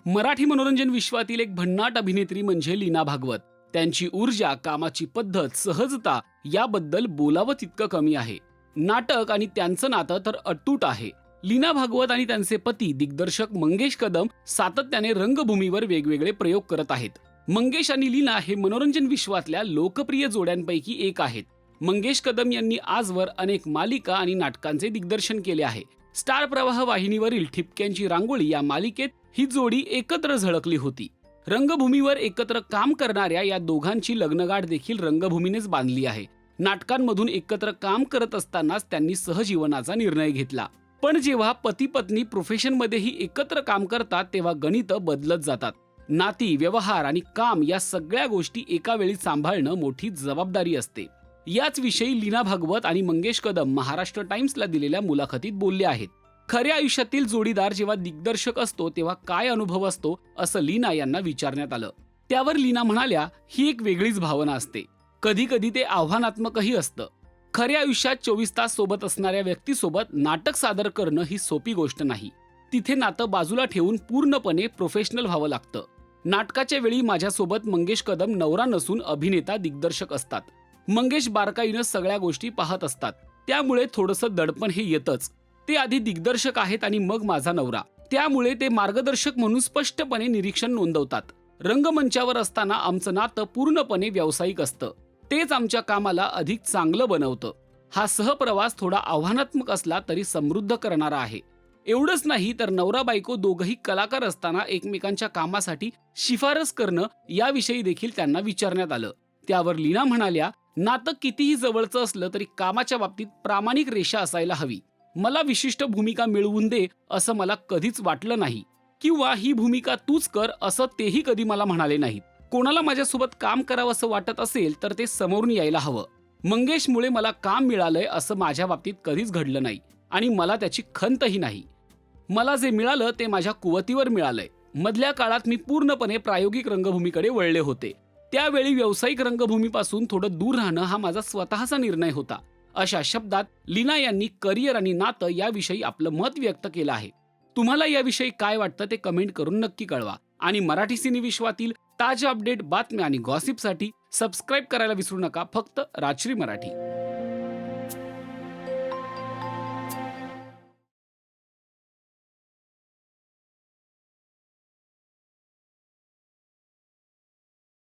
मराठी मनोरंजन विश्वातील एक भन्नाट अभिनेत्री म्हणजे लीना भागवत. त्यांची ऊर्जा, कामाची पद्धत, सहजता याबद्दल बोलावं तितकं कमी आहे. नाटक आणि त्यांचं नातं तर अतूट आहे. लीना भागवत आणि त्यांचे पती दिग्दर्शक मंगेश कदम सातत्याने रंगभूमीवर वेगवेगळे प्रयोग करत आहेत. मंगेश आणि लीना हे मनोरंजन विश्वातल्या लोकप्रिय जोड्यांपैकी एक आहेत. मंगेश कदम यांनी आजवर अनेक मालिका आणि नाटकांचे दिग्दर्शन केले आहे. स्टार प्रवाह वाहिनीवरील ठिपक्यांची रांगोळी या मालिकेत ही जोडी एकत्र झळकली होती. रंगभूमीवर एकत्र काम करणाऱ्या या दोघांची लग्नगाठ देखील रंगभूमीनेच बांधली आहे. नाटकांमधून एकत्र काम करत असतानाच त्यांनी सहजीवनाचा निर्णय घेतला. पण जेव्हा पती पत्नी प्रोफेशनमध्येही एकत्र काम करतात तेव्हा गणितं बदलत जातात. नाती, व्यवहार आणि काम या सगळ्या गोष्टी एका वेळी सांभाळणं मोठी जबाबदारी असते. याच विषयी लीना भागवत आणि मंगेश कदम महाराष्ट्र टाइम्सला दिलेल्या मुलाखतीत बोलले आहेत. खऱ्या आयुष्यातील जोडीदार जेव्हा दिग्दर्शक असतो तेव्हा काय अनुभव असतो असं लीना यांना विचारण्यात आलं. त्यावर लीना म्हणाल्या, ही एक वेगळीच भावना असते. कधी कधी ते आव्हानात्मकही असतं. खऱ्या आयुष्यात 24 तास सोबत असणाऱ्या व्यक्तीसोबत नाटक सादर करणं ही सोपी गोष्ट नाही. तिथे नातं बाजूला ठेवून पूर्णपणे प्रोफेशनल व्हावं लागतं. नाटकाच्या वेळी माझ्यासोबत मंगेश कदम नवरा नसून अभिनेता दिग्दर्शक असतात. मंगेश बारकाईनं सगळ्या गोष्टी पाहत असतात. त्यामुळे थोडंसं दडपण हे येतच. ते आधी दिग्दर्शक आहेत आणि मग माझा नवरा. त्यामुळे ते मार्गदर्शक म्हणून स्पष्टपणे निरीक्षण नोंदवतात. रंगमंचावर असताना आमचं नातं पूर्णपणे व्यावसायिक असतं. तेच आमच्या कामाला अधिक चांगलं बनवतं. हा सहप्रवास थोडा आव्हानात्मक असला तरी समृद्ध करणारा आहे. एवढंच नाही तर नवरा बायको दोघंही कलाकार असताना एकमेकांच्या कामासाठी शिफारस करणं याविषयी देखील त्यांना विचारण्यात आलं. त्यावर लीना म्हणाल्या, नातं कितीही जवळचं असलं तरी कामाच्या बाबतीत प्रामाणिक रेषा असायला हवी. मला विशिष्ट भूमिका मिळवून दे असं मला कधीच वाटलं नाही, किंवा ही भूमिका तूच कर असं तेही कधी मला म्हणाले नाहीत. कोणाला माझ्यासोबत काम करावं असं वाटत असेल तर ते समोरून यायला हवं. मंगेशमुळे मला काम मिळालंय असं माझ्या बाबतीत कधीच घडलं नाही आणि मला त्याची खंतही नाही. मला जे मिळालं ते माझ्या कुवतीवर मिळालंय. मधल्या काळात मी पूर्णपणे प्रायोगिक रंगभूमीकडे वळले होते. त्यावेळी व्यावसायिक रंगभूमीपासून थोडं दूर राहणं हा माझा स्वतःचा निर्णय होता. अशा शब्दात लीना यांनी करिअर आणि नातं याविषयी आपलं मत व्यक्त केलं आहे. तुम्हाला याविषयी काय वाटतं ते कमेंट करून नक्की कळवा. आणि मराठी सिने विश्वातील ताज्या अपडेट, बातम्या आणि गॉसिपसाठी सबस्क्राईब करायला विसरू नका. फक्त राजश्री मराठी.